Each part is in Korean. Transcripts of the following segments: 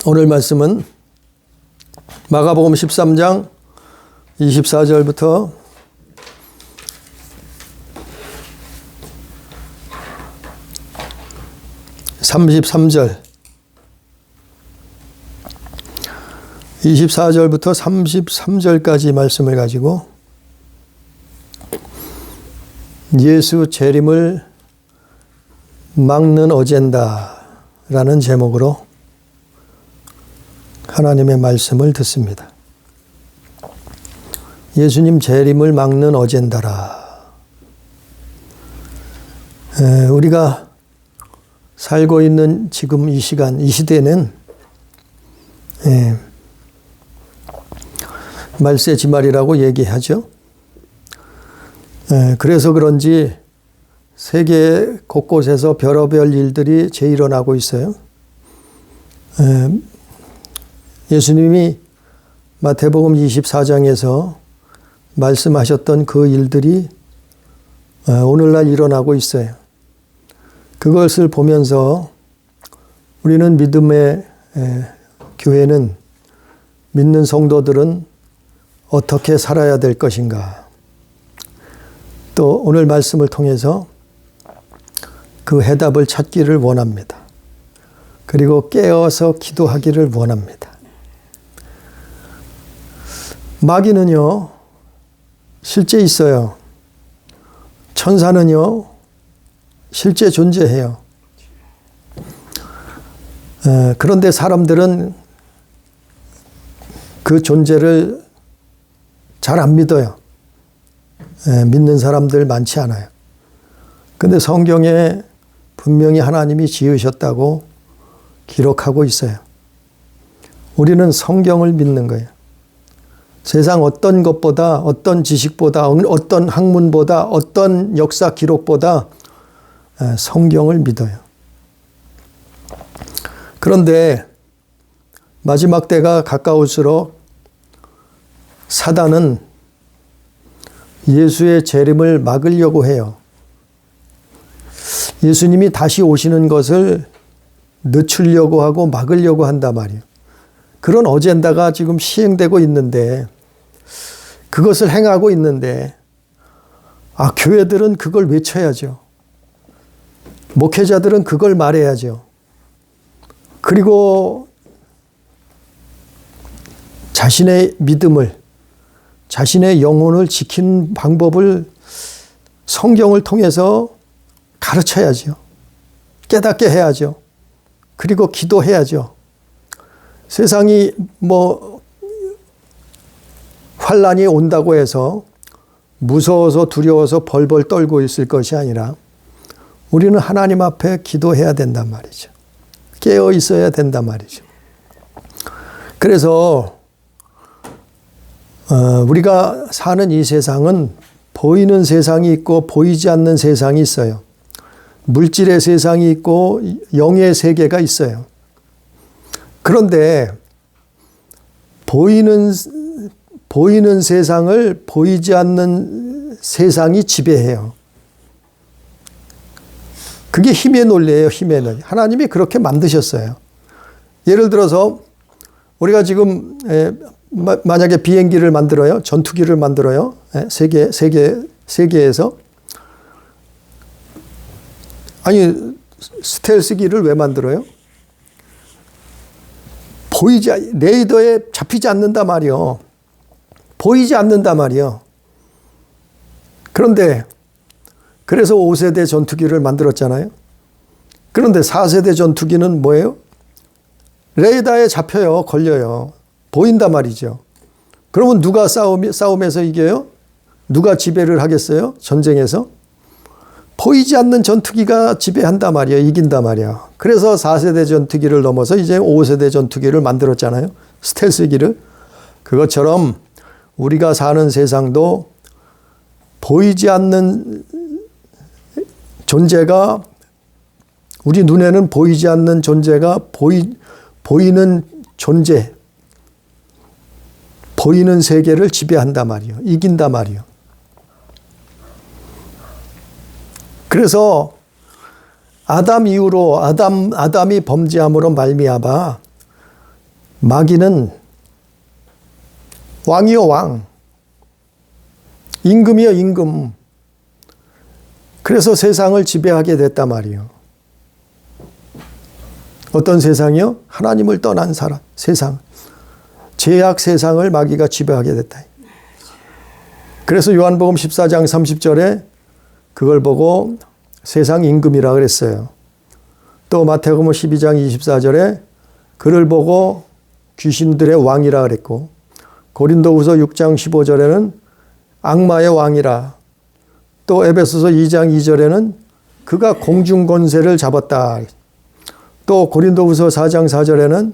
오늘 말씀은 마가복음 13장 24절부터 33절 24절부터 33절까지 말씀을 가지고 예수 재림을 막는 어젠다라는 제목으로 하나님의 말씀을 듣습니다. 예수님 재림을 막는 어젠다라. 우리가 살고 있는 지금 이 시간, 이 시대는 말세지말이라고 얘기하죠. 그래서 그런지 세계 곳곳에서 별의별 일들이 일어나고 있어요. 예수님이 마태복음 24장에서 말씀하셨던 그 일들이 오늘날 일어나고 있어요. 그것을 보면서 우리는 믿음의 교회는, 믿는 성도들은 어떻게 살아야 될 것인가. 또 오늘 말씀을 통해서 그 해답을 찾기를 원합니다. 그리고 깨어서 기도하기를 원합니다. 마귀는요, 실제 있어요. 천사는요, 실제 존재해요. 그런데 사람들은 그 존재를 잘 안 믿어요. 믿는 사람들 많지 않아요. 근데 성경에 분명히 하나님이 지으셨다고 기록하고 있어요. 우리는 성경을 믿는 거예요. 세상 어떤 것보다, 어떤 지식보다, 어떤 학문보다, 어떤 역사 기록보다 성경을 믿어요. 그런데 마지막 때가 가까울수록 사단은 예수의 재림을 막으려고 해요. 예수님이 다시 오시는 것을 늦추려고 하고 막으려고 한단 말이에요. 그런 어젠다가 지금 시행되고 있는데, 그것을 행하고 있는데, 교회들은 그걸 외쳐야죠. 목회자들은 그걸 말해야죠. 그리고 자신의 믿음을, 자신의 영혼을 지키는 방법을 성경을 통해서 가르쳐야죠. 깨닫게 해야죠. 그리고 기도해야죠. 세상이 환란이 온다고 해서 무서워서 두려워서 벌벌 떨고 있을 것이 아니라 우리는 하나님 앞에 기도해야 된단 말이죠. 깨어 있어야 된단 말이죠. 그래서 우리가 사는 이 세상은 보이는 세상이 있고 보이지 않는 세상이 있어요. 물질의 세상이 있고 영의 세계가 있어요. 그런데 보이는 세상을 보이지 않는 세상이 지배해요. 그게 힘의 논리예요. 힘의 논리. 하나님이 그렇게 만드셨어요. 예를 들어서 우리가 지금 만약에 비행기를 만들어요. 전투기를 만들어요. 세계에서. 아니, 스텔스기를 왜 만들어요? 레이더에 잡히지 않는단 말이요. 보이지 않는단 말이요. 그런데 그래서 5세대 전투기를 만들었잖아요. 그런데 4세대 전투기는 뭐예요? 레이더에 잡혀요. 걸려요. 보인단 말이죠. 그러면 누가 싸움에서 이겨요? 누가 지배를 하겠어요? 전쟁에서? 보이지 않는 전투기가 지배한단 말이에요. 이긴단 말이에요. 그래서 4세대 전투기를 넘어서 이제 5세대 전투기를 만들었잖아요. 스텔스기를. 그것처럼 우리가 사는 세상도 보이지 않는 존재가, 우리 눈에는 보이지 않는 존재가 보이는 존재, 보이는 세계를 지배한단 말이에요. 이긴단 말이에요. 그래서 아담 이후로 아담이 범죄함으로 말미암아 마귀는 왕이요 왕, 임금이요 임금. 그래서 세상을 지배하게 됐단 말이에요. 어떤 세상이요? 하나님을 떠난 세상. 죄악 세상을 마귀가 지배하게 됐다. 그래서 요한복음 14장 30절에 그걸 보고 세상 임금이라 그랬어요. 또 마태복음 12장 24절에 그를 보고 귀신들의 왕이라 그랬고, 고린도후서 6장 15절에는 악마의 왕이라, 또 에베소서 2장 2절에는 그가 공중 권세를 잡았다. 또 고린도후서 4장 4절에는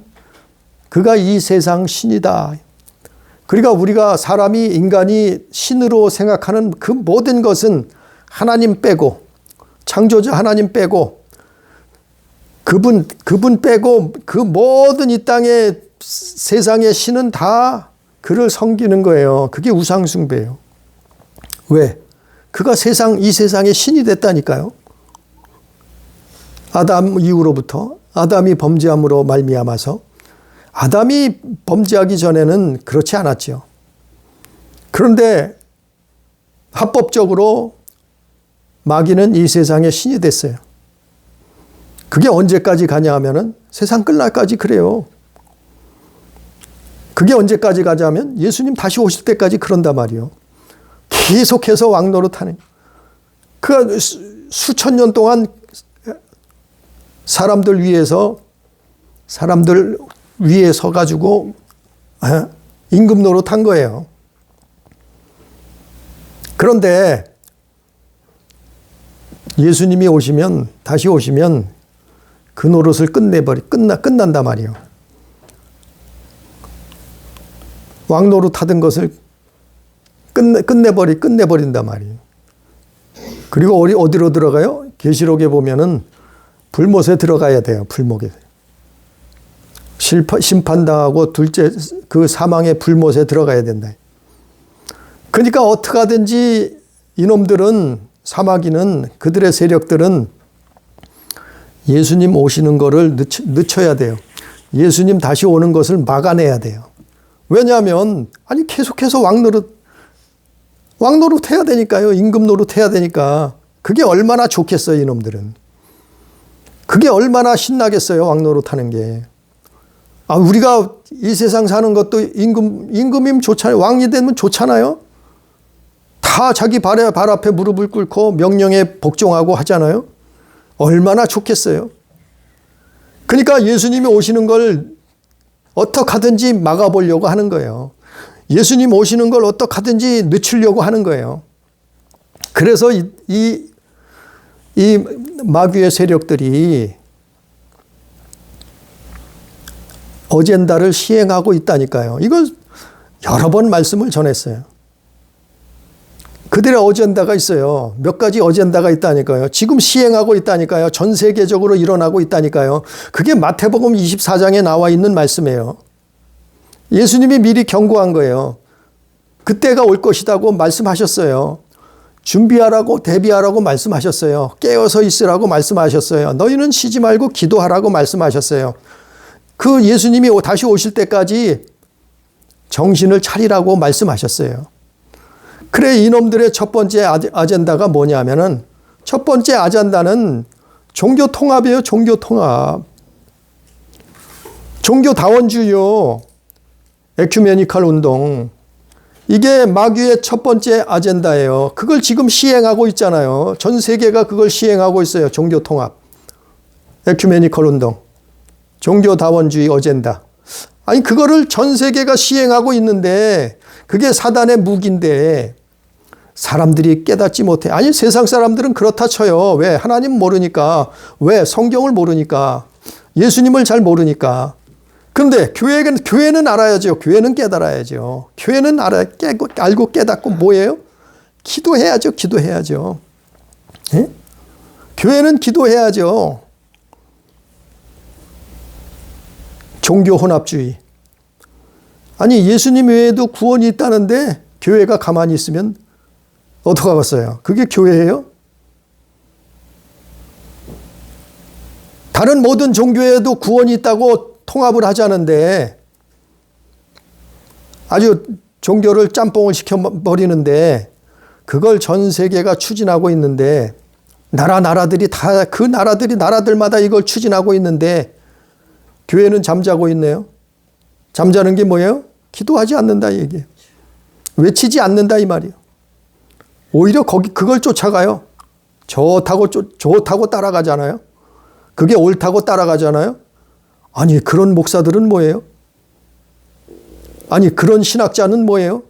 그가 이 세상 신이다. 그러니까 우리가 인간이 신으로 생각하는 그 모든 것은 하나님 빼고, 창조자 하나님 빼고, 그분 빼고 그 모든 이 땅의 세상의 신은 다 그를 섬기는 거예요. 그게 우상숭배예요. 왜? 그가 이 세상의 신이 됐다니까요. 아담 이후로부터, 아담이 범죄함으로 말미암아서. 아담이 범죄하기 전에는 그렇지 않았죠. 그런데 합법적으로 마귀는 이 세상의 신이 됐어요. 그게 언제까지 가냐 하면은 세상 끝날까지 그래요. 그게 언제까지 가자면 예수님 다시 오실 때까지 그런단 말이에요. 계속해서 왕노릇하는. 그 수천 년 동안 사람들 위에 서가지고 임금 노릇한 거예요. 그런데 예수님이 다시 오시면 그 노릇을 끝난단 말이에요. 왕노릇 하던 것을 끝내버린단 말이에요. 그리고 어디로 들어가요? 계시록에 보면은 불못에 들어가야 돼요. 불못에. 심판당하고 둘째 그 사망의 불못에 들어가야 된다. 그러니까 어떻게 하든지 이놈들은, 사마귀는, 그들의 세력들은 예수님 오시는 거를 늦춰야 돼요. 예수님 다시 오는 것을 막아내야 돼요. 왜냐하면 계속해서 왕노릇 해야 되니까요. 임금 노릇 해야 되니까. 그게 얼마나 좋겠어요, 이놈들은. 그게 얼마나 신나겠어요, 왕노릇 하는 게. 우리가 이 세상 사는 것도 임금이면 좋잖아요. 왕이 되면 좋잖아요. 다 자기 발 앞에 무릎을 꿇고 명령에 복종하고 하잖아요. 얼마나 좋겠어요. 그러니까 예수님이 오시는 걸 어떻게 하든지 막아보려고 하는 거예요. 예수님 오시는 걸 어떻게 하든지 늦추려고 하는 거예요. 그래서 이 마귀의 세력들이 어젠다를 시행하고 있다니까요. 이걸 여러 번 말씀을 전했어요. 그들의 어젠다가 있어요. 몇 가지 어젠다가 있다니까요. 지금 시행하고 있다니까요. 전 세계적으로 일어나고 있다니까요. 그게 마태복음 24장에 나와 있는 말씀이에요. 예수님이 미리 경고한 거예요. 그때가 올 것이라고 말씀하셨어요. 준비하라고, 대비하라고 말씀하셨어요. 깨어서 있으라고 말씀하셨어요. 너희는 쉬지 말고 기도하라고 말씀하셨어요. 그 예수님이 다시 오실 때까지 정신을 차리라고 말씀하셨어요. 그래, 이놈들의 첫 번째 아젠다가 뭐냐면은, 첫 번째 아젠다는 종교 통합이에요. 종교 통합. 종교 다원주의요. 에큐메니컬 운동. 이게 마귀의 첫 번째 아젠다예요. 그걸 지금 시행하고 있잖아요. 전 세계가 그걸 시행하고 있어요. 종교 통합. 에큐메니컬 운동. 종교 다원주의 어젠다. 그거를 전 세계가 시행하고 있는데 그게 사단의 무기인데 사람들이 깨닫지 못해. 세상 사람들은 그렇다 쳐요. 왜? 하나님 모르니까. 왜? 성경을 모르니까. 예수님을 잘 모르니까. 그런데 교회는 알아야죠. 교회는 깨달아야죠. 교회는 알고 깨닫고 뭐예요? 기도해야죠. 기도해야죠. 예? 교회는 기도해야죠. 종교 혼합주의. 예수님 외에도 구원이 있다는데 교회가 가만히 있으면 어떡하겠어요? 그게 교회예요? 다른 모든 종교에도 구원이 있다고 통합을 하자는데 아주 종교를 짬뽕을 시켜버리는데 그걸 전 세계가 추진하고 있는데 나라들이 다 그 나라들마다 이걸 추진하고 있는데 교회는 잠자고 있네요. 잠자는 게 뭐예요? 기도하지 않는다 이 얘기예요. 외치지 않는다 이 말이에요. 오히려 그걸 쫓아가요. 좋다고 따라가잖아요. 그게 옳다고 따라가잖아요. 아니 그런 목사들은 뭐예요? 아니 그런 신학자는 뭐예요?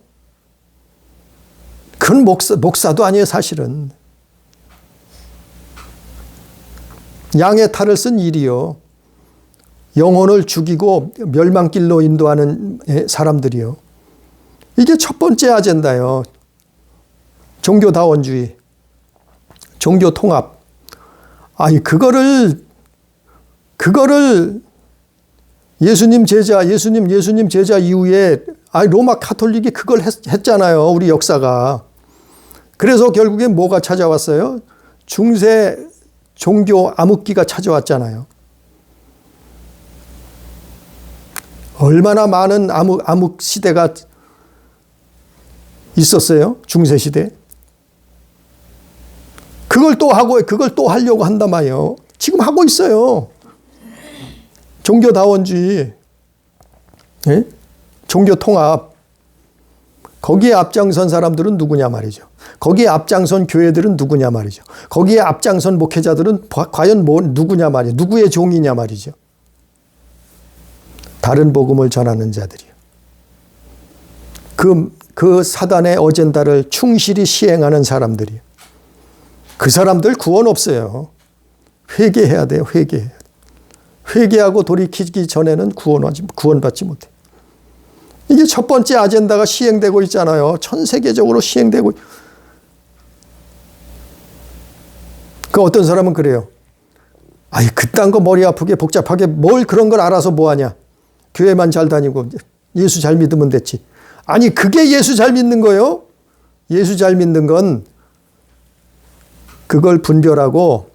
그런 목사도 아니에요 사실은. 양의 탈을 쓴 일이요. 영혼을 죽이고 멸망길로 인도하는 사람들이요. 이게 첫 번째 아젠다예요. 종교다원주의, 종교통합. 아니 그거를 예수님 제자 이후에 로마 카톨릭이 그걸 했잖아요. 우리 역사가. 그래서 결국엔 뭐가 찾아왔어요? 중세 종교 암흑기가 찾아왔잖아요. 얼마나 많은 암흑 시대가 있었어요? 중세 시대. 그걸 또 하려고 한단 말이에요. 지금 하고 있어요. 종교다원주의, 예? 종교통합. 거기에 앞장선 사람들은 누구냐 말이죠. 거기에 앞장선 교회들은 누구냐 말이죠. 거기에 앞장선 목회자들은 과연 누구냐 말이죠. 누구의 종이냐 말이죠. 다른 복음을 전하는 자들이요. 그 사단의 어젠다를 충실히 시행하는 사람들이요. 그 사람들 구원 없어요. 회개해야 돼요. 회개하고 돌이키기 전에는 구원받지 못해. 이게 첫 번째 아젠다가 시행되고 있잖아요. 전 세계적으로 시행되고. 어떤 사람은 그래요. 아이 그딴 거 머리 아프게 복잡하게 뭘 그런 걸 알아서 뭐하냐. 교회만 잘 다니고 예수 잘 믿으면 됐지. 아니 그게 예수 잘 믿는 거예요? 예수 잘 믿는 건 그걸 분별하고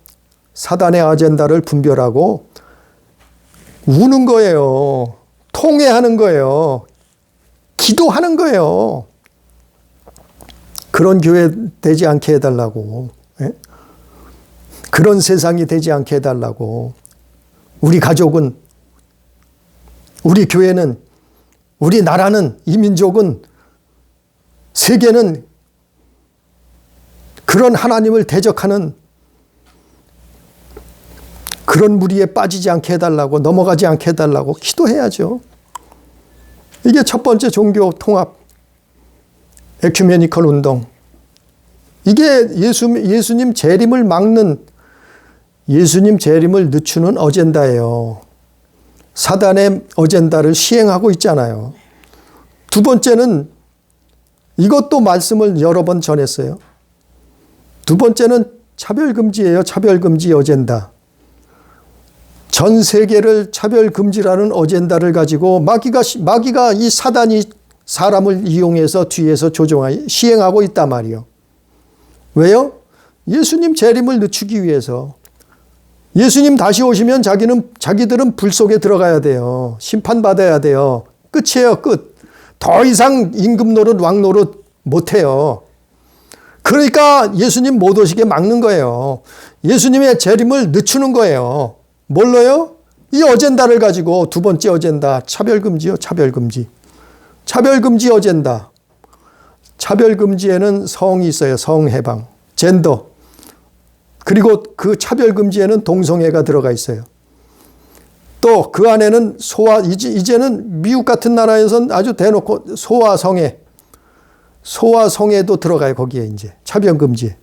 사단의 아젠다를 분별하고 우는 거예요. 통회하는 거예요. 기도하는 거예요. 그런 교회 되지 않게 해달라고. 예? 그런 세상이 되지 않게 해달라고. 우리 가족은, 우리 교회는, 우리 나라는, 이 민족은, 세계는 그런 하나님을 대적하는 그런 무리에 빠지지 않게 해달라고, 넘어가지 않게 해달라고 기도해야죠. 이게 첫 번째 종교 통합, 에큐메니컬 운동. 이게 예수님 재림을 막는, 예수님 재림을 늦추는 어젠다예요. 사단의 어젠다를 시행하고 있잖아요. 두 번째는 이것도 말씀을 여러 번 전했어요. 두 번째는 차별금지예요. 차별금지 어젠다. 전 세계를 차별금지라는 어젠다를 가지고 마귀가 이 사단이 사람을 이용해서 뒤에서 시행하고 있단 말이에요. 왜요? 예수님 재림을 늦추기 위해서. 예수님 다시 오시면 자기들은 불 속에 들어가야 돼요. 심판받아야 돼요. 끝이에요, 끝. 더 이상 임금 노릇, 왕 노릇 못해요. 그러니까 예수님 못 오시게 막는 거예요. 예수님의 재림을 늦추는 거예요. 뭘로요? 이 어젠다를 가지고 두 번째 어젠다, 차별금지요, 차별금지. 차별금지 어젠다. 차별금지에는 성이 있어요. 성해방, 젠더. 그리고 그 차별금지에는 동성애가 들어가 있어요. 또 그 안에는 이제는 미국 같은 나라에서는 아주 대놓고 소아성애도 들어가요. 거기에 이제 차별금지.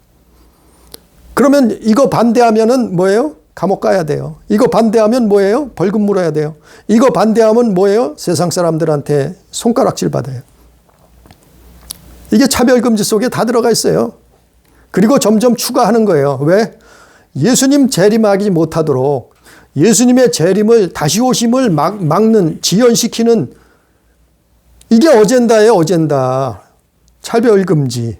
그러면 이거 반대하면은 뭐예요? 감옥 가야 돼요. 이거 반대하면 뭐예요? 벌금 물어야 돼요. 이거 반대하면 뭐예요? 세상 사람들한테 손가락질 받아요. 이게 차별금지 속에 다 들어가 있어요. 그리고 점점 추가하는 거예요. 왜? 예수님 재림하지 못하도록 예수님의 재림을 다시 오심을 막는, 지연시키는 이게 어젠다예요. 어젠다. 차별금지.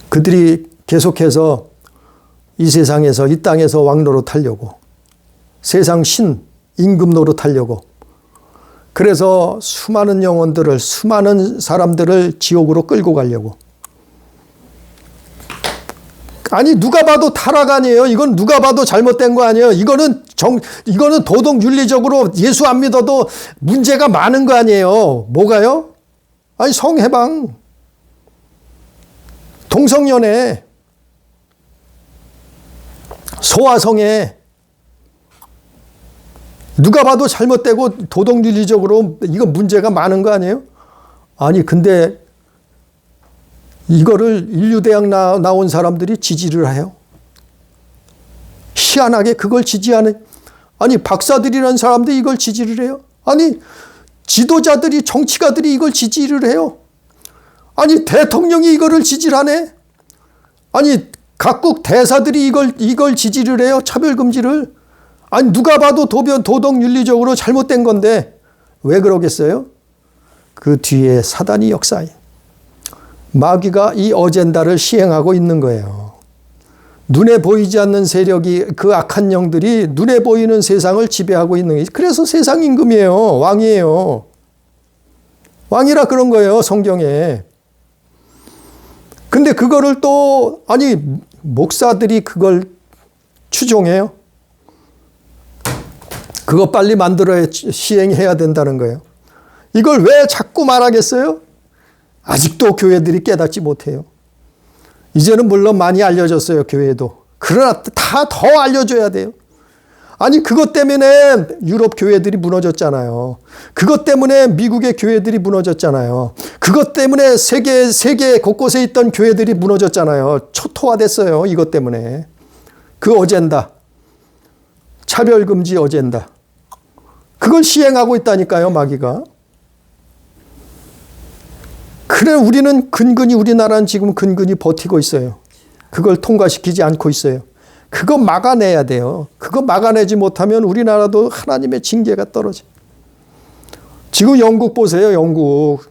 그들이 계속해서 이 세상에서, 이 땅에서 왕노릇 하려고, 세상 신, 임금 노릇하려고, 그래서 수많은 영혼들을, 수많은 사람들을 지옥으로 끌고 가려고. 아니, 누가 봐도 타락 아니에요. 이건 누가 봐도 잘못된 거 아니에요. 이거는 도덕 윤리적으로 예수 안 믿어도 문제가 많은 거 아니에요. 뭐가요? 아니, 성해방, 동성연애, 소아성애, 누가 봐도 잘못되고 도덕 윤리적으로 이거 문제가 많은 거 아니에요? 아니, 근데 이거를 인류대학 나온 사람들이 지지를 해요. 희한하게 그걸 지지하는, 아니, 박사들이라는 사람들이 이걸 지지를 해요. 아니, 지도자들이, 정치가들이 이걸 지지를 해요. 아니, 대통령이 이거를 지지를 하네. 아니, 각국 대사들이 이걸 지지를 해요. 차별금지를. 아니, 누가 봐도 도덕 윤리적으로 잘못된 건데 왜 그러겠어요? 그 뒤에 사단이 역사해. 마귀가 이 어젠다를 시행하고 있는 거예요. 눈에 보이지 않는 세력이, 그 악한 영들이 눈에 보이는 세상을 지배하고 있는 거예요. 그래서 세상 임금이에요. 왕이에요. 왕이라 그런 거예요, 성경에. 근데 그거를 또, 아니, 목사들이 그걸 추종해요. 그거 빨리 만들어야, 시행해야 된다는 거예요. 이걸 왜 자꾸 말하겠어요? 아직도 교회들이 깨닫지 못해요. 이제는 물론 많이 알려졌어요, 교회도. 그러나 다 더 알려줘야 돼요. 아니, 그것 때문에 유럽 교회들이 무너졌잖아요. 그것 때문에 미국의 교회들이 무너졌잖아요. 그것 때문에 세계 곳곳에 있던 교회들이 무너졌잖아요. 초토화됐어요, 이것 때문에. 그 어젠다. 차별금지 어젠다. 그걸 시행하고 있다니까요, 마귀가. 그래, 우리나라는 지금 근근히 버티고 있어요. 그걸 통과시키지 않고 있어요. 그거 막아내야 돼요. 그거 막아내지 못하면 우리나라도 하나님의 징계가 떨어져. 지금 영국 보세요, 영국.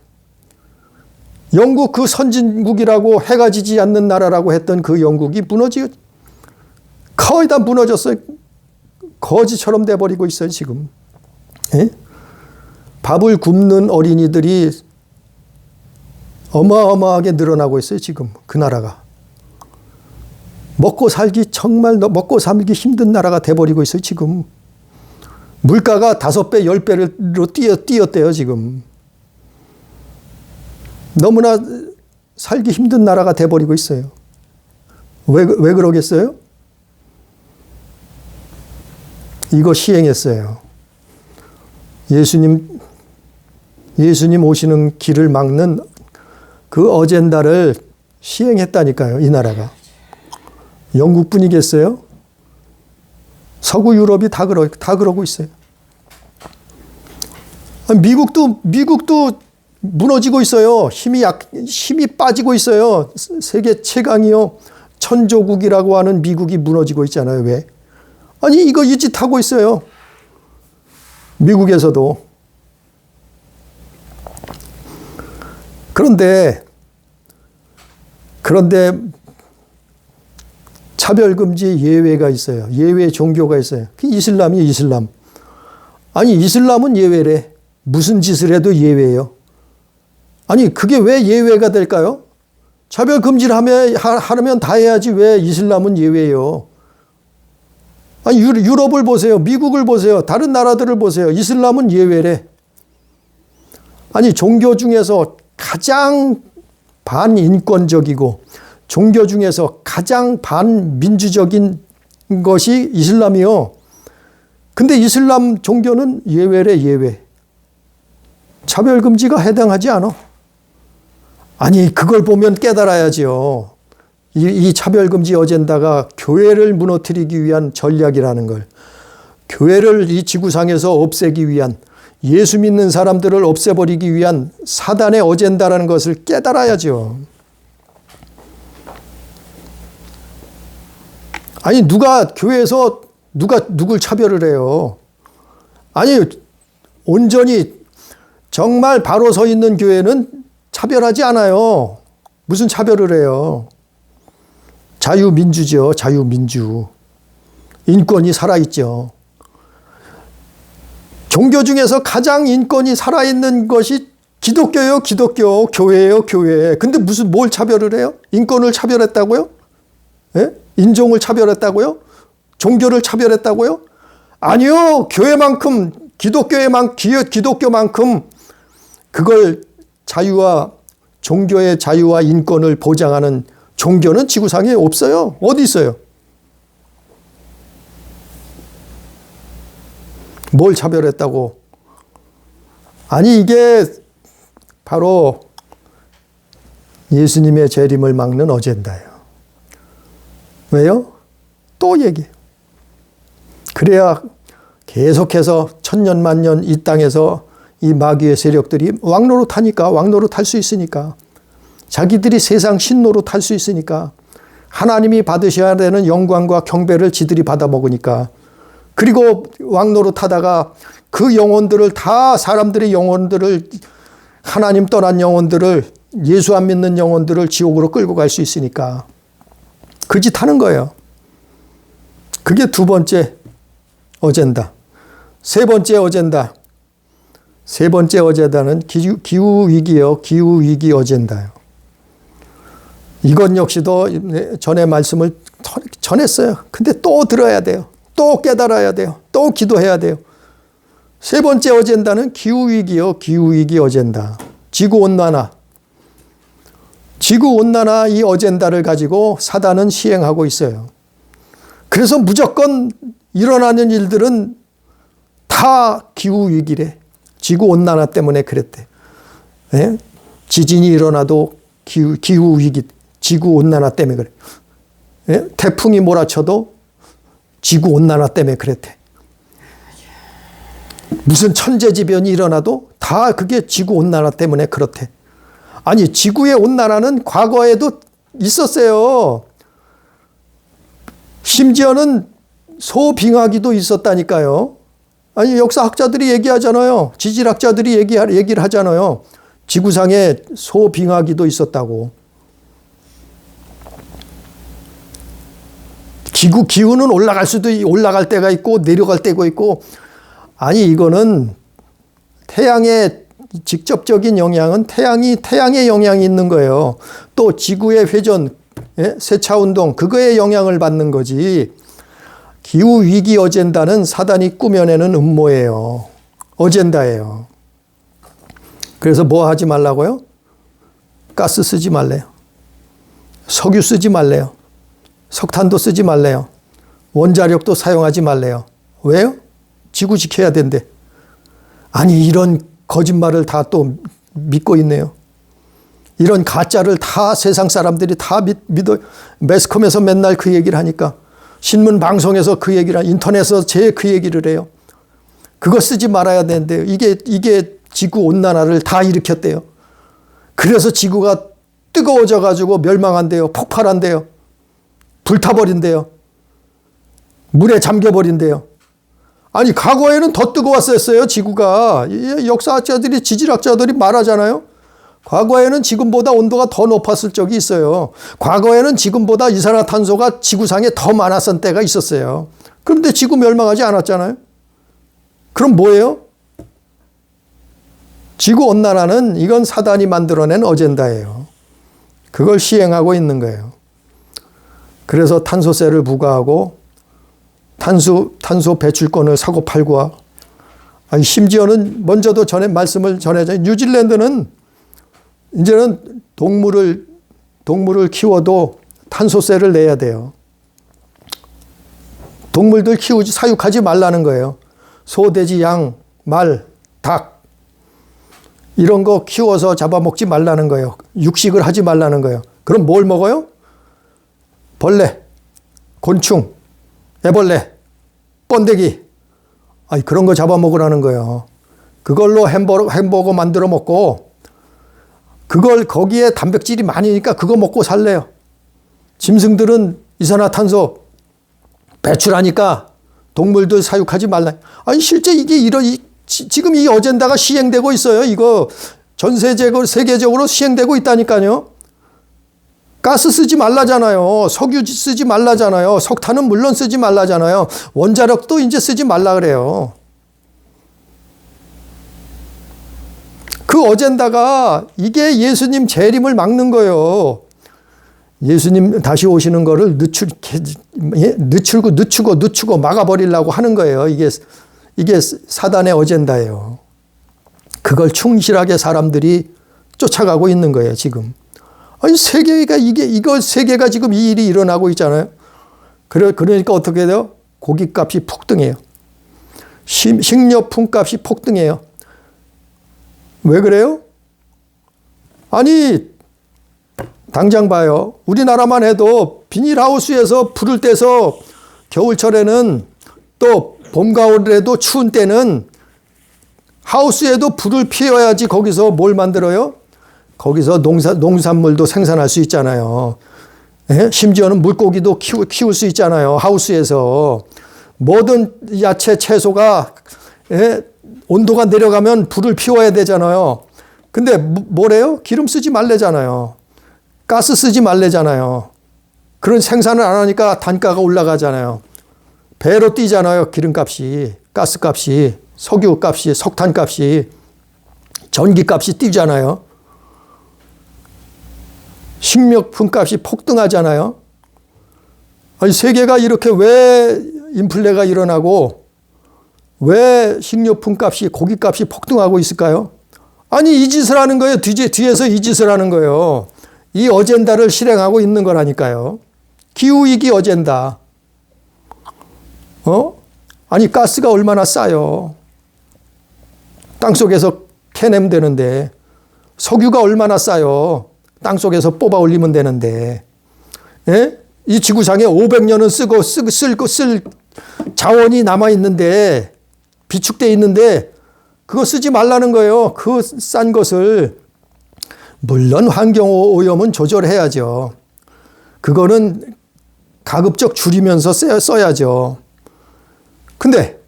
영국 그 선진국이라고, 해가 지지 않는 나라라고 했던 그 영국이 거의 다 무너졌어요. 거지처럼 돼버리고 있어요, 지금. 예? 밥을 굶는 어린이들이 어마어마하게 늘어나고 있어요, 지금. 그 나라가. 먹고 살기 힘든 나라가 돼버리고 있어요, 지금. 물가가 5배, 10배로 뛰었대요, 지금. 너무나 살기 힘든 나라가 돼버리고 있어요. 왜 그러겠어요? 이거 시행했어요. 예수님 오시는 길을 막는 그 어젠다를 시행했다니까요, 이 나라가. 영국뿐이겠어요? 서구 유럽이 다 그러고 있어요. 미국도 무너지고 있어요. 힘이 빠지고 있어요. 세계 최강이요. 천조국이라고 하는 미국이 무너지고 있잖아요. 왜? 아니, 이거 이 짓 하고 있어요. 미국에서도. 그런데 차별금지 예외가 있어요. 예외 종교가 있어요. 그 이슬람이에요, 이슬람. 아니, 이슬람은 예외래. 무슨 짓을 해도 예외예요. 아니, 그게 왜 예외가 될까요? 차별금지를 하면 다 해야지 왜 이슬람은 예외예요? 아니, 유럽을 보세요. 미국을 보세요. 다른 나라들을 보세요. 이슬람은 예외래. 아니, 종교 중에서 가장 반인권적이고 종교 중에서 가장 반민주적인 것이 이슬람이요. 근데 이슬람 종교는 예외래, 예외. 차별금지가 해당하지 않아. 아니, 그걸 보면 깨달아야지요. 이 차별금지 어젠다가 교회를 무너뜨리기 위한 전략이라는 걸, 교회를 이 지구상에서 없애기 위한, 예수 믿는 사람들을 없애버리기 위한 사단의 어젠다라는 것을 깨달아야죠. 아니, 교회에서 누굴 차별을 해요? 아니, 온전히 정말 바로 서 있는 교회는 차별하지 않아요. 무슨 차별을 해요? 자유민주죠. 자유민주. 인권이 살아있죠. 종교 중에서 가장 인권이 살아있는 것이 기독교예요. 기독교. 교회예요. 교회. 근데 뭘 차별을 해요? 인권을 차별했다고요? 예? 인종을 차별했다고요? 종교를 차별했다고요? 아니요. 교회만큼 기독교만큼 그걸 자유와 종교의 자유와 인권을 보장하는 종교는 지구상에 없어요. 어디 있어요? 뭘 차별했다고? 아니 이게 바로 예수님의 재림을 막는 어젠다예요. 왜요? 또 얘기해요. 그래야 계속해서 천년 만년 이 땅에서 이 마귀의 세력들이 왕노릇하니까 왕노릇할 수 있으니까 자기들이 세상 신노릇할 수 있으니까 하나님이 받으셔야 되는 영광과 경배를 지들이 받아먹으니까 그리고 왕노릇하다가 그 영혼들을 다 사람들의 영혼들을 하나님 떠난 영혼들을 예수 안 믿는 영혼들을 지옥으로 끌고 갈 수 있으니까 그 짓 하는 거예요. 그게 두 번째 어젠다. 세 번째 어젠다. 세 번째 어젠다는 기후위기요. 기후위기 어젠다요. 이건 역시도 전에 말씀을 전했어요. 근데 또 들어야 돼요. 또 깨달아야 돼요. 또 기도해야 돼요. 세 번째 어젠다는 기후위기요. 기후위기 어젠다. 지구온난화. 지구온난화 이 어젠다를 가지고 사단은 시행하고 있어요. 그래서 무조건 일어나는 일들은 다 기후위기래. 지구온난화 때문에 그랬대. 예? 지진이 일어나도 기후위기, 지구온난화 때문에 그래. 예? 태풍이 몰아쳐도 지구온난화 때문에 그랬대. 무슨 천재지변이 일어나도 다 그게 지구온난화 때문에 그렇대. 아니 지구의 온난화는 과거에도 있었어요. 심지어는 소빙하기도 있었다니까요. 아니 역사학자들이 얘기하잖아요. 지질학자들이 얘기를 하잖아요. 지구상에 소빙하기도 있었다고. 기후는 올라갈 때가 있고 내려갈 때가 있고 아니 이거는 태양의 직접적인 영향은 태양의 영향이 있는 거예요. 또 지구의 회전, 세차운동 그거에 영향을 받는 거지. 기후위기 어젠다는 사단이 꾸며내는 음모예요. 어젠다예요. 그래서 뭐 하지 말라고요? 가스 쓰지 말래요. 석유 쓰지 말래요. 석탄도 쓰지 말래요. 원자력도 사용하지 말래요. 왜요? 지구 지켜야 된대. 아니 이런 거짓말을 다 또 믿고 있네요. 이런 가짜를 다 세상 사람들이 다 믿어. 매스컴에서 맨날 그 얘기를 하니까 신문 방송에서 그 얘기를 인터넷에서 그 얘기를 해요. 그거 쓰지 말아야 되는데요. 이게 지구 온난화를 다 일으켰대요. 그래서 지구가 뜨거워져 가지고 멸망한대요. 폭발한대요. 불타버린대요. 물에 잠겨버린대요. 아니 과거에는 더 뜨거웠었어요. 지구가. 역사학자들이 지질학자들이 말하잖아요. 과거에는 지금보다 온도가 더 높았을 적이 있어요. 과거에는 지금보다 이산화탄소가 지구상에 더 많았던 때가 있었어요. 그런데 지구 멸망하지 않았잖아요. 그럼 뭐예요? 지구온난화는 이건 사단이 만들어낸 어젠다예요. 그걸 시행하고 있는 거예요. 그래서 탄소세를 부과하고 탄소 배출권을 사고 팔고 아니 심지어는 먼저도 전에 말씀을 전해줘. 뉴질랜드는 이제는 동물을 키워도 탄소세를 내야 돼요. 동물들 사육하지 말라는 거예요. 소, 돼지, 양, 말, 닭 이런 거 키워서 잡아먹지 말라는 거예요. 육식을 하지 말라는 거예요. 그럼 뭘 먹어요? 벌레, 곤충, 애벌레, 번데기 아니 그런 거 잡아먹으라는 거예요. 그걸로 햄버거 만들어 먹고 그걸 거기에 단백질이 많으니까 그거 먹고 살래요. 짐승들은 이산화탄소 배출하니까 동물들 사육하지 말라. 아니 실제 이게 지금 이 어젠다가 시행되고 있어요. 이거 전 세계적으로 시행되고 있다니까요. 가스 쓰지 말라잖아요. 석유 쓰지 말라잖아요. 석탄은 물론 쓰지 말라잖아요. 원자력도 이제 쓰지 말라 그래요. 그 어젠다가 이게 예수님 재림을 막는 거예요. 예수님 다시 오시는 거를 늦추고 막아버리려고 하는 거예요. 이게 사단의 어젠다예요. 그걸 충실하게 사람들이 쫓아가고 있는 거예요, 지금. 아니, 세계가 지금 이 일이 일어나고 있잖아요. 그러니까 어떻게 돼요? 고깃값이 폭등해요. 식료품 값이 폭등해요. 왜 그래요? 아니, 당장 봐요. 우리나라만 해도 비닐하우스에서 불을 떼서 겨울철에는 또 봄, 가을에도 추운 때는 하우스에도 불을 피워야지 거기서 뭘 만들어요? 거기서 농산물도 생산할 수 있잖아요. 예? 심지어는 물고기도 키울 수 있잖아요. 하우스에서. 모든 야채, 채소가 예? 온도가 내려가면 불을 피워야 되잖아요. 근데 뭐래요? 기름 쓰지 말래잖아요. 가스 쓰지 말래잖아요. 그런 생산을 안 하니까 단가가 올라가잖아요. 배로 뛰잖아요. 기름값이, 가스값이, 석유값이, 석탄값이, 전기값이 뛰잖아요. 식료품 값이 폭등하잖아요. 아니, 세계가 이렇게 왜 인플레가 일어나고 왜 식료품 값이, 고기값이 폭등하고 있을까요? 아니, 이 짓을 하는 거예요. 뒤에서 이 짓을 하는 거예요. 이 어젠다를 실행하고 있는 거라니까요. 기후위기 어젠다. 아니, 가스가 얼마나 싸요. 땅속에서 캐내면 되는데. 석유가 얼마나 싸요. 땅속에서 뽑아 올리면 되는데. 예? 이 지구상에 500년은 쓸 자원이 남아있는데, 비축되어 있는데, 그거 쓰지 말라는 거예요. 그 싼 것을. 물론 환경오염은 조절해야죠. 그거는 가급적 줄이면서 써야죠. 근데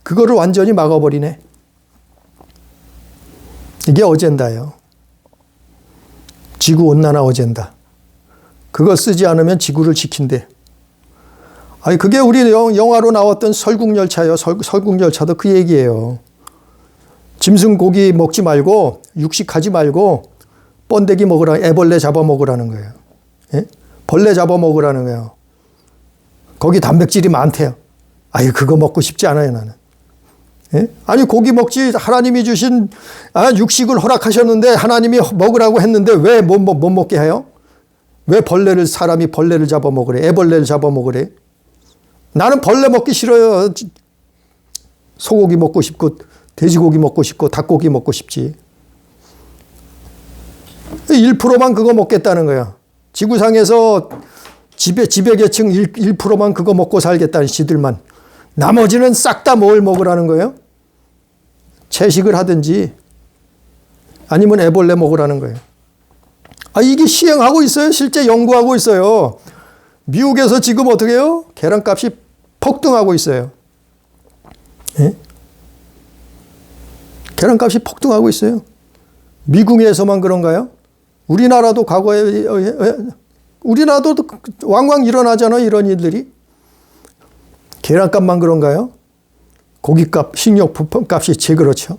그거를 완전히 막아버리네. 이게 어젠다예요. 지구온난화 어젠다. 그거 쓰지 않으면 지구를 지킨대. 아니, 그게 우리 영화로 나왔던 설국열차예요. 설국열차도 그 얘기예요. 짐승 고기 먹지 말고, 육식하지 말고, 번데기 먹으라, 애벌레 잡아먹으라는 거예요. 예? 벌레 잡아먹으라는 거예요. 거기 단백질이 많대요. 아유, 그거 먹고 싶지 않아요, 나는. 예? 아니, 고기 먹지, 하나님이 주신 육식을 허락하셨는데, 하나님이 먹으라고 했는데, 왜 못 먹게 해요? 왜 사람이 벌레를 잡아먹으래? 애벌레를 잡아먹으래? 나는 벌레 먹기 싫어요. 소고기 먹고 싶고, 돼지고기 먹고 싶고, 닭고기 먹고 싶지. 1%만 그거 먹겠다는 거야. 지구상에서 지배계층 1%만 그거 먹고 살겠다는 지들만. 나머지는 싹 다 뭘 먹으라는 거예요? 채식을 하든지 아니면 애벌레 먹으라는 거예요. 이게 시행하고 있어요. 실제 연구하고 있어요. 미국에서 지금 어떻게 해요? 계란값이 폭등하고 있어요. 예? 계란값이 폭등하고 있어요. 미국에서만 그런가요? 우리나라도 과거에, 우리나라도 왕왕 일어나잖아요. 이런 일들이. 계란값만 그런가요? 고기값, 식료품 값이 제일 그렇죠.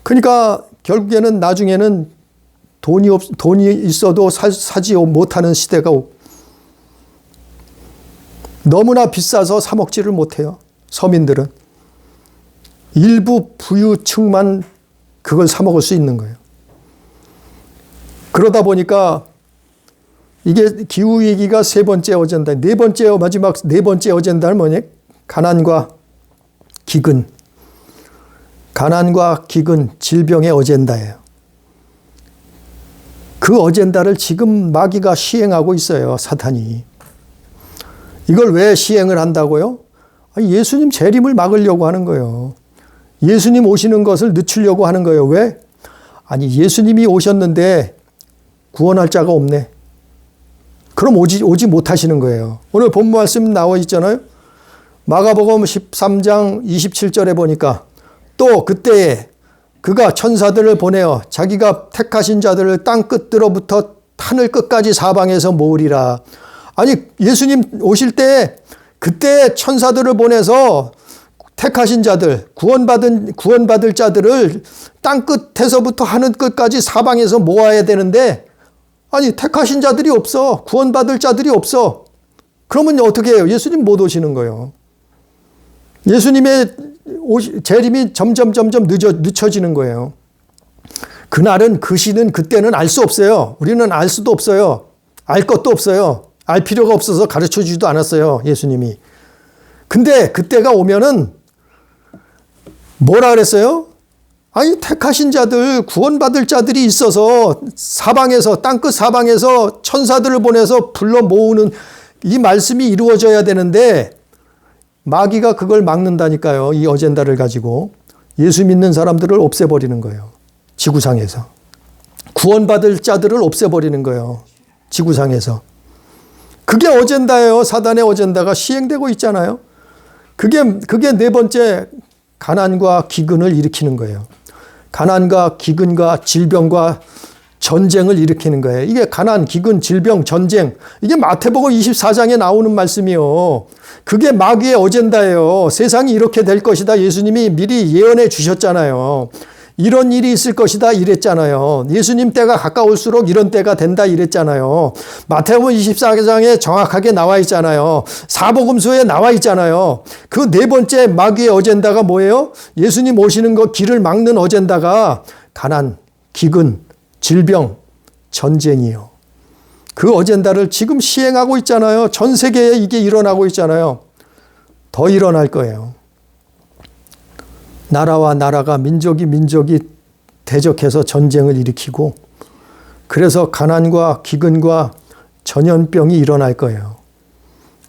그러니까 결국에는 나중에는 돈이 있어도 사지 못하는 시대가 오고, 너무나 비싸서 사 먹지를 못해요. 서민들은. 일부 부유층만 그걸 사 먹을 수 있는 거예요. 그러다 보니까 이게 기후위기가 세 번째 어젠다. 마지막 네 번째 어젠다는 뭐냐? 가난과 기근. 가난과 기근, 질병의 어젠다예요. 그 어젠다를 지금 마귀가 시행하고 있어요. 사탄이. 이걸 왜 시행을 한다고요? 예수님 재림을 막으려고 하는 거예요. 예수님 오시는 것을 늦추려고 하는 거예요. 왜? 아니, 예수님이 오셨는데 구원할 자가 없네. 그럼 오지 못하시는 거예요. 오늘 본 말씀 나와 있잖아요. 마가복음 13장 27절에 보니까 또 그때에 그가 천사들을 보내어 자기가 택하신 자들을 땅 끝으로부터 하늘 끝까지 사방에서 모으리라. 아니 예수님 오실 때 그때 천사들을 보내서 택하신 자들, 구원받을 자들을 땅 끝에서부터 하늘 끝까지 사방에서 모아야 되는데, 아니 택하신 자들이 없어. 구원받을 자들이 없어. 그러면 어떻게 해요? 예수님 못 오시는 거예요. 예수님의 재림이 점점 늦춰지는 거예요. 그날은 그 시는 그때는 알 수 없어요. 우리는 알 수도 없어요. 알 것도 없어요. 알 필요가 없어서 가르쳐 주지도 않았어요. 예수님이. 근데 그때가 오면은 뭐라 그랬어요? 아니 택하신 자들, 구원받을 자들이 있어서 사방에서, 땅끝 사방에서 천사들을 보내서 불러 모으는 이 말씀이 이루어져야 되는데 마귀가 그걸 막는다니까요. 이 어젠다를 가지고 예수 믿는 사람들을 없애버리는 거예요. 지구상에서. 구원받을 자들을 없애버리는 거예요. 지구상에서. 그게 어젠다예요. 사단의 어젠다가 시행되고 있잖아요. 그게 네 번째, 가난과 기근을 일으키는 거예요. 가난과 기근과 질병과 전쟁을 일으키는 거예요. 이게 가난, 기근, 질병, 전쟁. 이게 마태복음 24장에 나오는 말씀이요. 그게 마귀의 어젠다예요. 세상이 이렇게 될 것이다. 예수님이 미리 예언해 주셨잖아요. 이런 일이 있을 것이다 이랬잖아요. 예수님 때가 가까울수록 이런 때가 된다 이랬잖아요. 마태복음 24장에 정확하게 나와 있잖아요. 사복음서에 나와 있잖아요. 그 네 번째 마귀의 어젠다가 뭐예요? 예수님 오시는 거 길을 막는 어젠다가 가난, 기근, 질병, 전쟁이요. 그 어젠다를 지금 시행하고 있잖아요. 전 세계에 이게 일어나고 있잖아요. 더 일어날 거예요. 나라와 나라가, 민족이 대적해서 전쟁을 일으키고, 그래서 가난과 기근과 전염병이 일어날 거예요.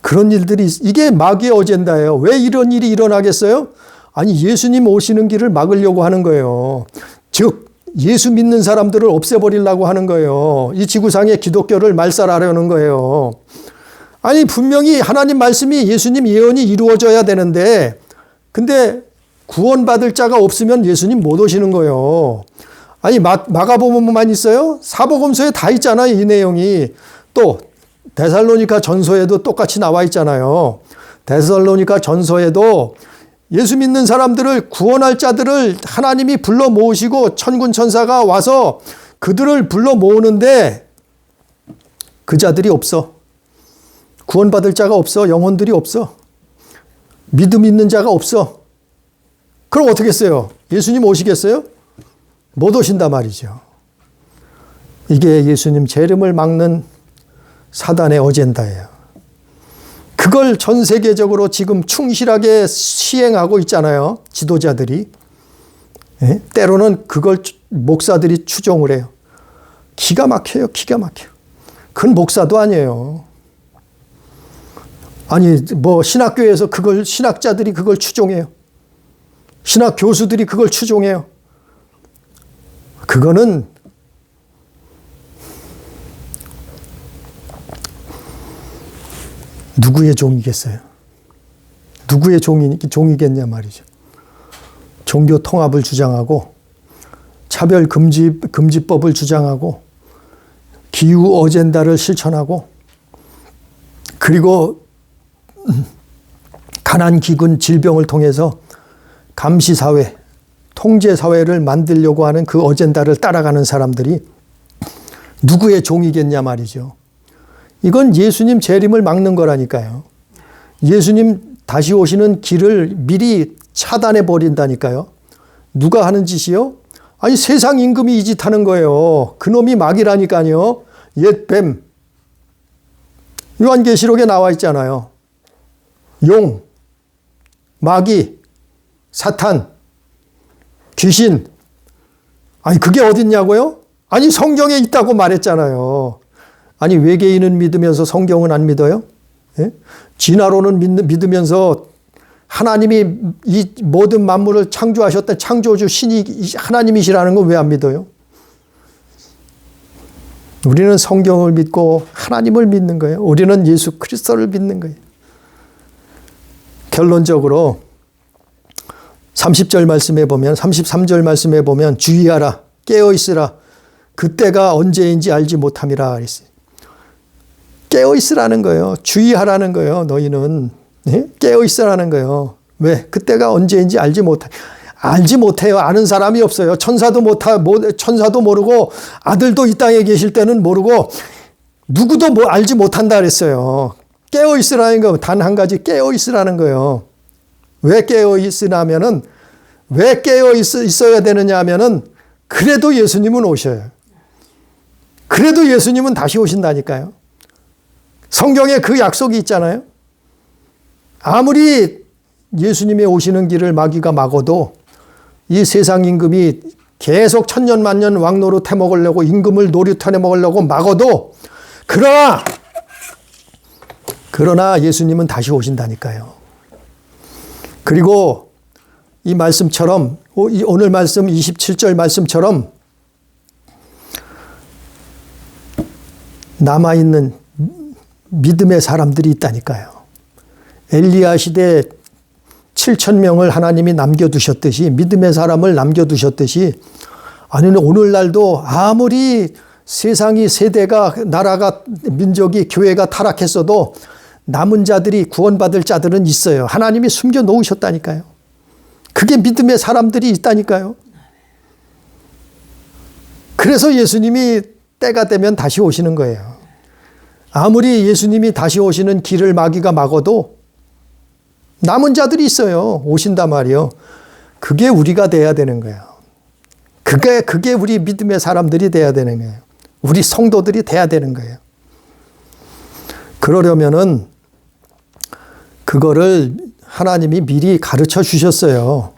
그런 일들이, 이게 마귀의 어젠다예요. 왜 이런 일이 일어나겠어요? 아니 예수님 오시는 길을 막으려고 하는 거예요. 즉 예수 믿는 사람들을 없애버리려고 하는 거예요. 이 지구상의 기독교를 말살하려는 거예요. 아니 분명히 하나님 말씀이, 예수님 예언이 이루어져야 되는데, 근데 구원받을 자가 없으면 예수님 못 오시는 거예요. 아니 마가복음만 있어요? 사복음서에 다 있잖아요. 이 내용이. 또 데살로니가 전서에도 똑같이 나와 있잖아요. 데살로니가 전서에도 예수 믿는 사람들을, 구원할 자들을 하나님이 불러 모으시고 천군 천사가 와서 그들을 불러 모으는데 그 자들이 없어. 구원받을 자가 없어. 영혼들이 없어. 믿음 있는 자가 없어. 그럼 어떻게 했어요? 예수님 오시겠어요? 못 오신단 말이죠. 이게 예수님 재림을 막는 사단의 어젠다예요. 그걸 전 세계적으로 지금 충실하게 시행하고 있잖아요. 지도자들이. 예? 때로는 그걸 목사들이 추종을 해요. 기가 막혀요. 기가 막혀요. 그건 목사도 아니에요. 아니 뭐 신학교에서 그걸, 신학자들이 그걸 추종해요. 신학 교수들이 그걸 추종해요. 그거는 누구의 종이겠어요? 누구의 종이겠냐 말이죠. 종교 통합을 주장하고 차별 금지법을 주장하고 기후 어젠다를 실천하고, 그리고 가난, 기근, 질병을 통해서 감시사회, 통제사회를 만들려고 하는 그 어젠다를 따라가는 사람들이 누구의 종이겠냐 말이죠. 이건 예수님 재림을 막는 거라니까요. 예수님 다시 오시는 길을 미리 차단해 버린다니까요. 누가 하는 짓이요? 아니 세상 임금이 이 짓 하는 거예요. 그놈이 마귀라니까요. 옛 뱀. 요한계시록에 나와 있잖아요. 용, 마귀, 사탄, 귀신. 아니 그게 어딨냐고요? 아니 성경에 있다고 말했잖아요. 아니 외계인은 믿으면서 성경은 안 믿어요? 예? 진화론은 믿으면서 하나님이 이 모든 만물을 창조하셨던 창조주 신이 하나님이시라는 건 왜 안 믿어요? 우리는 성경을 믿고 하나님을 믿는 거예요. 우리는 예수 그리스도를 믿는 거예요. 결론적으로 30절 말씀에 보면, 33절 말씀에 보면 주의하라, 깨어있으라, 그때가 언제인지 알지 못함이라 그랬어요. 깨어있으라는 거예요. 주의하라는 거예요. 너희는. 네? 깨어있으라는 거예요. 왜? 그때가 언제인지 알지 못해요. 아는 사람이 없어요. 천사도 모르고 아들도 이 땅에 계실 때는 모르고 누구도 알지 못한다 그랬어요. 깨어있으라는 거 단 한 가지 깨어있으라는 거예요. 왜 깨어있으냐면은 왜 깨어있어야 되느냐 하면은 그래도 예수님은 오셔요. 그래도 예수님은 다시 오신다니까요. 성경에 그 약속이 있잖아요. 아무리 예수님의 오시는 길을 마귀가 막아도 이 세상 임금이 계속 천년만년 왕노릇 해먹으려고 임금을 노릇해 먹으려고 막아도 그러나 예수님은 다시 오신다니까요. 그리고 이 말씀처럼 오늘 말씀 27절 말씀처럼 남아있는 믿음의 사람들이 있다니까요. 엘리야 시대 7,000명을 하나님이 남겨두셨듯이 믿음의 사람을 남겨두셨듯이 오늘날도 아무리 세상이 세대가 나라가 민족이 교회가 타락했어도 남은 자들이 구원받을 자들은 있어요. 하나님이 숨겨 놓으셨다니까요. 그게 믿음의 사람들이 있다니까요. 그래서 예수님이 때가 되면 다시 오시는 거예요. 아무리 예수님이 다시 오시는 길을 마귀가 막아도 남은 자들이 있어요. 오신단 말이요. 그게 우리가 돼야 되는 거예요. 그게 우리 믿음의 사람들이 돼야 되는 거예요. 우리 성도들이 돼야 되는 거예요. 그러려면은 그거를 하나님이 미리 가르쳐 주셨어요.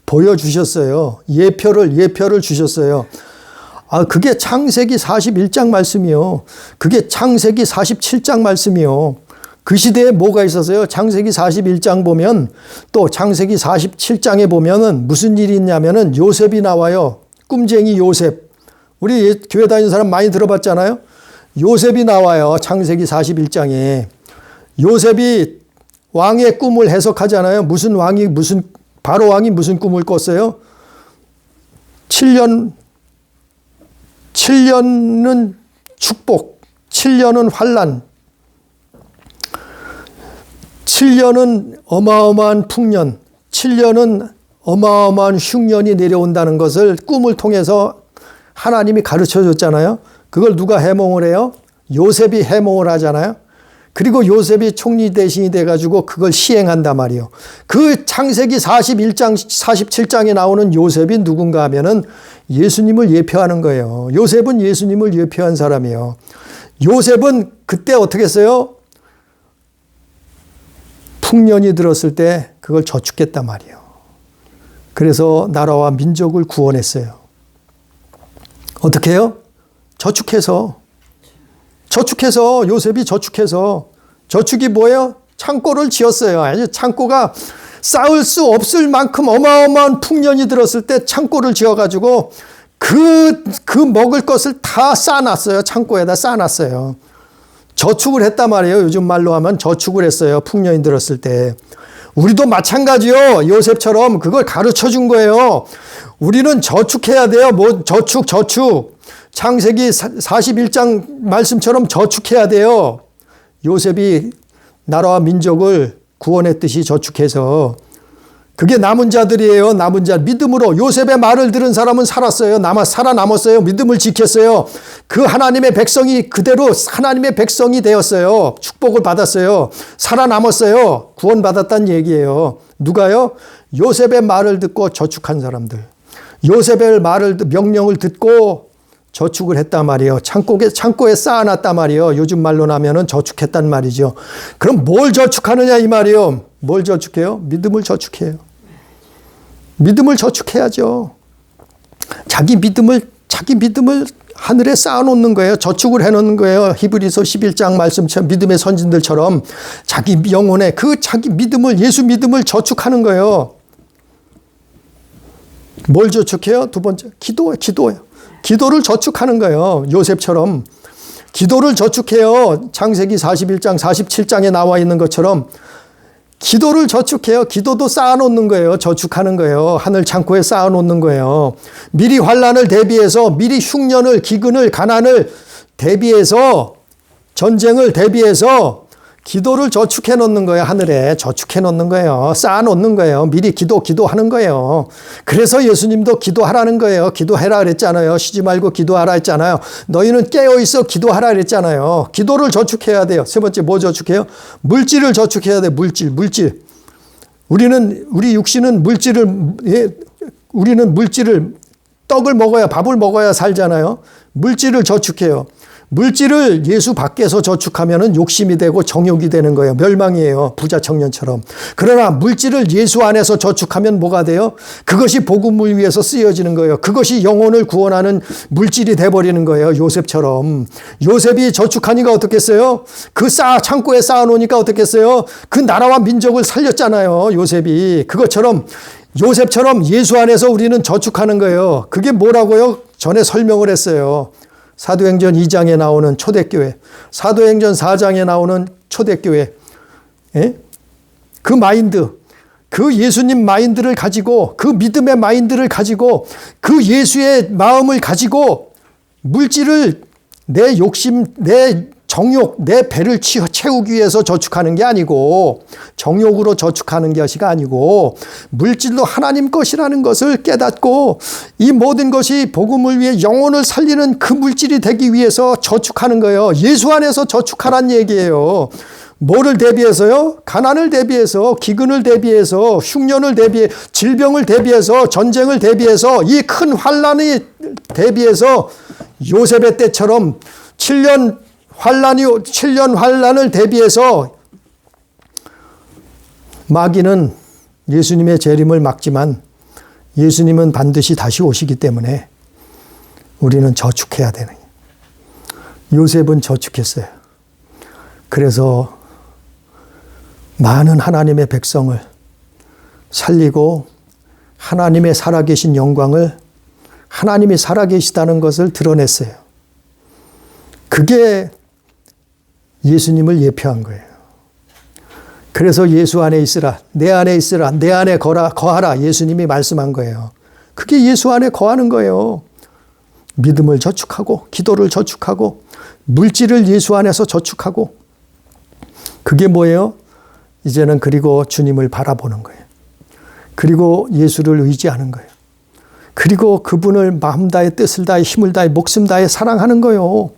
보여주셨어요. 예표를 주셨어요. 그게 창세기 41장 말씀이요. 그게 창세기 47장 말씀이요. 그 시대에 뭐가 있었어요? 창세기 41장 보면 또 창세기 47장에 보면은 무슨 일이 있냐면은 요셉이 나와요. 꿈쟁이 요셉. 우리 교회 다니는 사람 많이 들어봤잖아요. 요셉이 나와요. 창세기 41장에. 요셉이 왕의 꿈을 해석하잖아요. 무슨 바로 왕이 무슨 꿈을 꿨어요? 7년은 축복, 7년은 환난, 7년은 어마어마한 풍년, 7년은 어마어마한 흉년이 내려온다는 것을 꿈을 통해서 하나님이 가르쳐 줬잖아요. 그걸 누가 해몽을 해요? 요셉이 해몽을 하잖아요. 그리고 요셉이 총리 대신이 돼가지고 그걸 시행한단 말이에요. 그 창세기 41장, 47장에 나오는 요셉이 누군가 하면은 예수님을 예표하는 거예요. 요셉은 예수님을 예표한 사람이에요. 요셉은 그때 어떻게 했어요? 풍년이 들었을 때 그걸 저축했단 말이에요. 그래서 나라와 민족을 구원했어요. 어떻게 해요? 저축해서 요셉이 저축이 뭐예요? 창고를 지었어요. 아니, 창고가 쌓을 수 없을 만큼 어마어마한 풍년이 들었을 때 창고를 지어가지고 그 먹을 것을 다 쌓아놨어요. 창고에다 쌓아놨어요. 저축을 했단 말이에요. 요즘 말로 하면 저축을 했어요. 풍년이 들었을 때. 우리도 마찬가지요. 요셉처럼 그걸 가르쳐 준 거예요. 우리는 저축해야 돼요. 저축. 창세기 41장 말씀처럼 저축해야 돼요. 요셉이 나라와 민족을 구원했듯이 저축해서 그게 남은 자들이에요. 남은 자. 믿음으로 요셉의 말을 들은 사람은 살았어요. 살아남았어요. 믿음을 지켰어요. 그 하나님의 백성이 그대로 하나님의 백성이 되었어요. 축복을 받았어요. 살아남았어요. 구원받았다는 얘기예요. 누가요? 요셉의 말을 듣고 저축한 사람들. 요셉의 명령을 듣고 저축을 했단 말이에요. 창고에 쌓아놨단 말이에요. 요즘 말로 나면은 저축했단 말이죠. 그럼 뭘 저축하느냐 이 말이에요. 뭘 저축해요? 믿음을 저축해요. 믿음을 저축해야죠. 자기 믿음을 하늘에 쌓아놓는 거예요. 저축을 해놓는 거예요. 히브리서 11장 말씀처럼 믿음의 선진들처럼 자기 영혼에 자기 믿음을 예수 믿음을 저축하는 거예요. 뭘 저축해요? 두 번째 기도예요. 기도를 저축하는 거예요. 요셉처럼 기도를 저축해요. 창세기 41장 47장에 나와 있는 것처럼 기도를 저축해요. 기도도 쌓아놓는 거예요. 저축하는 거예요. 하늘 창고에 쌓아놓는 거예요. 미리 환난을 대비해서, 미리 흉년을, 기근을, 가난을 대비해서, 전쟁을 대비해서 기도를 저축해 놓는 거예요. 하늘에 저축해 놓는 거예요. 쌓아 놓는 거예요. 미리 기도하는 거예요. 그래서 예수님도 기도하라는 거예요. 기도해라 그랬잖아요. 쉬지 말고 기도하라 했잖아요. 너희는 깨어 있어 기도하라 그랬잖아요. 기도를 저축해야 돼요. 세 번째 뭐 저축해요? 물질을 저축해야 돼. 물질. 우리 육신은 우리는 물질을 떡을 먹어야, 밥을 먹어야 살잖아요. 물질을 저축해요. 물질을 예수 밖에서 저축하면 욕심이 되고 정욕이 되는 거예요. 멸망이에요. 부자 청년처럼. 그러나 물질을 예수 안에서 저축하면 뭐가 돼요? 그것이 복음을 위해서 쓰여지는 거예요. 그것이 영혼을 구원하는 물질이 돼버리는 거예요. 요셉처럼. 요셉이 저축하니까 어떻겠어요? 그 창고에 쌓아놓으니까 어떻겠어요? 그 나라와 민족을 살렸잖아요. 요셉이. 요셉처럼 예수 안에서 우리는 저축하는 거예요. 그게 뭐라고요? 전에 설명을 했어요. 사도행전 2장에 나오는 초대교회, 사도행전 4장에 나오는 초대교회, 예? 그 마인드, 그 예수님 마인드를 가지고, 그 믿음의 마인드를 가지고, 그 예수의 마음을 가지고 물질을 내 욕심, 내 정욕, 내 배를 채우기 위해서 저축하는 게 아니고, 정욕으로 저축하는 것이 아니고, 물질도 하나님 것이라는 것을 깨닫고, 이 모든 것이 복음을 위해 영혼을 살리는 그 물질이 되기 위해서 저축하는 거예요. 예수 안에서 저축하란 얘기예요. 뭐를 대비해서요? 가난을 대비해서, 기근을 대비해서, 흉년을 대비해, 질병을 대비해서, 전쟁을 대비해서, 이 큰 환난이 대비해서 요셉의 때처럼 7년 환란을 대비해서 마귀는 예수님의 재림을 막지만 예수님은 반드시 다시 오시기 때문에 우리는 저축해야 되는 거예요. 요셉은 저축했어요. 그래서 많은 하나님의 백성을 살리고 하나님의 살아계신 영광을, 하나님이 살아계시다는 것을 드러냈어요. 그게 예수님을 예표한 거예요. 그래서 예수 안에 있으라, 내 안에 있으라, 내 안에 거하라 예수님이 말씀한 거예요. 그게 예수 안에 거하는 거예요. 믿음을 저축하고, 기도를 저축하고, 물질을 예수 안에서 저축하고, 그게 뭐예요? 이제는 그리고 주님을 바라보는 거예요. 그리고 예수를 의지하는 거예요. 그리고 그분을 마음 다해, 뜻을 다해, 힘을 다해, 목숨 다해 사랑하는 거예요.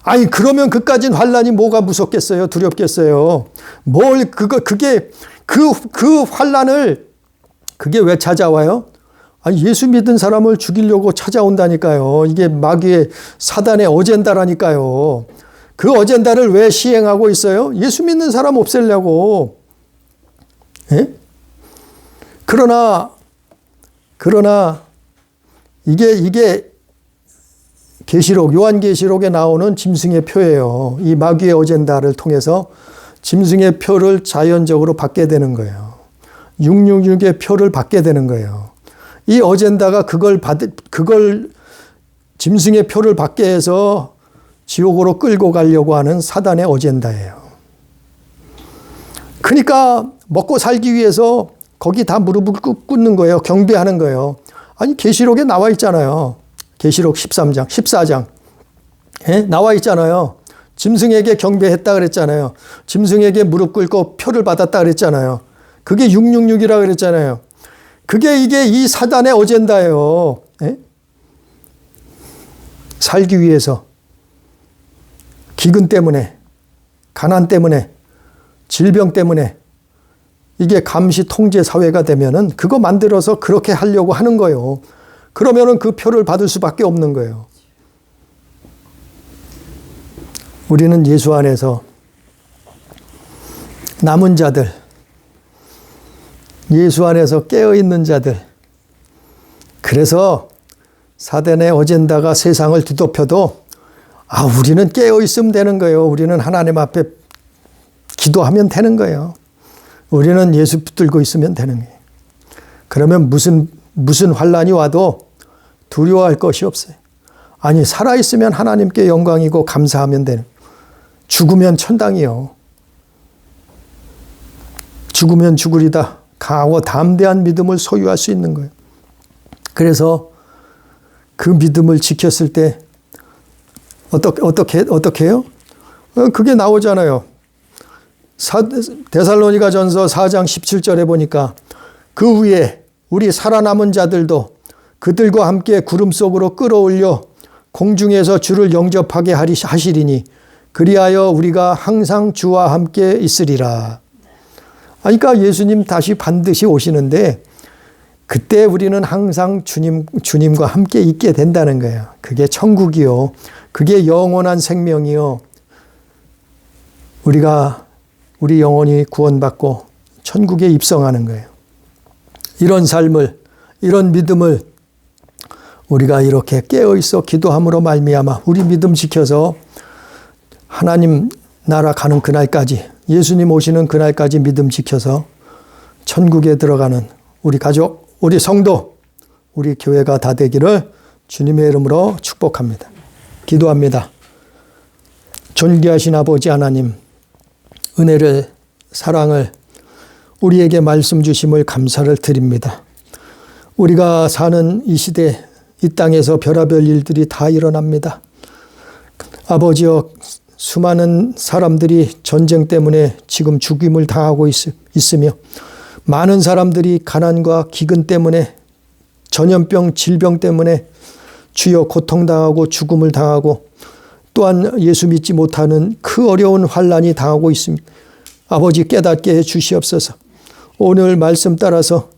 아니, 그러면 그까진 환란이 뭐가 무섭겠어요? 두렵겠어요? 그 환란을, 그게 왜 찾아와요? 아니, 예수 믿은 사람을 죽이려고 찾아온다니까요. 이게 마귀의 사단의 어젠다라니까요. 그 어젠다를 왜 시행하고 있어요? 예수 믿는 사람 없애려고. 예? 그러나, 이게 계시록, 요한계시록에 나오는 짐승의 표예요. 이 마귀의 어젠다를 통해서 짐승의 표를 자연적으로 받게 되는 거예요. 666의 표를 받게 되는 거예요. 이 어젠다가 그걸 짐승의 표를 받게 해서 지옥으로 끌고 가려고 하는 사단의 어젠다예요. 그러니까 먹고 살기 위해서 거기 다 무릎을 꿇는 거예요. 경배하는 거예요. 아니, 계시록에 나와 있잖아요. 계시록 13장, 14장. 예? 나와 있잖아요. 짐승에게 경배했다 그랬잖아요. 짐승에게 무릎 꿇고 표를 받았다 그랬잖아요. 그게 666이라 그랬잖아요. 이게 이 사단의 어젠다예요. 예? 살기 위해서. 기근 때문에, 가난 때문에, 질병 때문에, 이게 감시 통제 사회가 되면은 그거 만들어서 그렇게 하려고 하는 거예요. 그러면은 그 표를 받을 수밖에 없는 거예요. 우리는 예수 안에서 남은 자들, 예수 안에서 깨어있는 자들, 그래서 사단의 어젠다가 세상을 뒤덮여도 우리는 깨어있으면 되는 거예요. 우리는 하나님 앞에 기도하면 되는 거예요. 우리는 예수 붙들고 있으면 되는 거예요. 그러면 무슨 환란이 와도 두려워할 것이 없어요. 아니, 살아있으면 하나님께 영광이고 감사하면 되는. 죽으면 천당이요. 죽으면 죽으리다. 강하고 담대한 믿음을 소유할 수 있는 거예요. 그래서 그 믿음을 지켰을 때 어떻게 해요? 그게 나오잖아요. 데살로니가 전서 4장 17절에 보니까 그 위에 우리 살아남은 자들도 그들과 함께 구름 속으로 끌어올려 공중에서 주를 영접하게 하시리니 그리하여 우리가 항상 주와 함께 있으리라. 그러니까 예수님 다시 반드시 오시는데 그때 우리는 항상 주님과 함께 있게 된다는 거예요. 그게 천국이요. 그게 영원한 생명이요. 우리 영혼이 구원받고 천국에 입성하는 거예요. 이런 삶을, 이런 믿음을 우리가 이렇게 깨어있어 기도함으로 말미암아 우리 믿음 지켜서 하나님 나라 가는 그날까지, 예수님 오시는 그날까지 믿음 지켜서 천국에 들어가는 우리 가족, 우리 성도, 우리 교회가 다 되기를 주님의 이름으로 축복합니다. 기도합니다. 존귀하신 아버지 하나님, 은혜를, 사랑을, 우리에게 말씀 주심을 감사를 드립니다. 우리가 사는 이 시대, 이 땅에서 별의별 일들이 다 일어납니다. 아버지여, 수많은 사람들이 전쟁 때문에 지금 죽임을 당하고 있으며 많은 사람들이 가난과 기근 때문에 전염병, 질병 때문에 주여 고통당하고 죽음을 당하고 또한 예수 믿지 못하는 그 어려운 환난이 당하고 있습니다. 아버지 깨닫게 해 주시옵소서. 오늘 말씀 따라서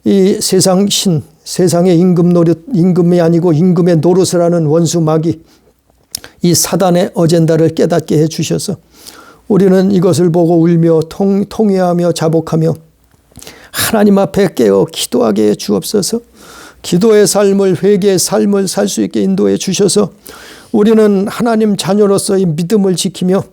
이 세상의 임금이 아니고 임금의 노릇을 하는 원수 마귀, 이 사단의 어젠다를 깨닫게 해 주셔서 우리는 이것을 보고 울며 통회하며 자복하며 하나님 앞에 깨어 기도하게 해 주옵소서. 기도의 삶을, 회개의 삶을 살 수 있게 인도해 주셔서 우리는 하나님 자녀로서의 믿음을 지키며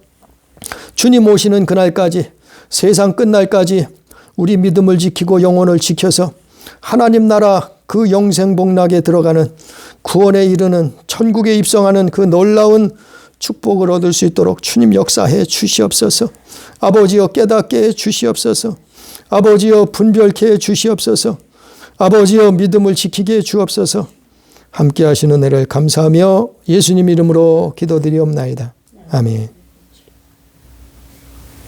주님 오시는 그날까지, 세상 끝날까지 우리 믿음을 지키고 영혼을 지켜서 하나님 나라 그 영생복락에 들어가는, 구원에 이르는, 천국에 입성하는 그 놀라운 축복을 얻을 수 있도록 주님 역사해 주시옵소서. 아버지여 깨닫게 해 주시옵소서. 아버지여 분별케 해 주시옵소서. 아버지여 믿음을 지키게 해 주옵소서. 함께 하시는 은혜를 감사하며 예수님 이름으로 기도드리옵나이다. 아멘.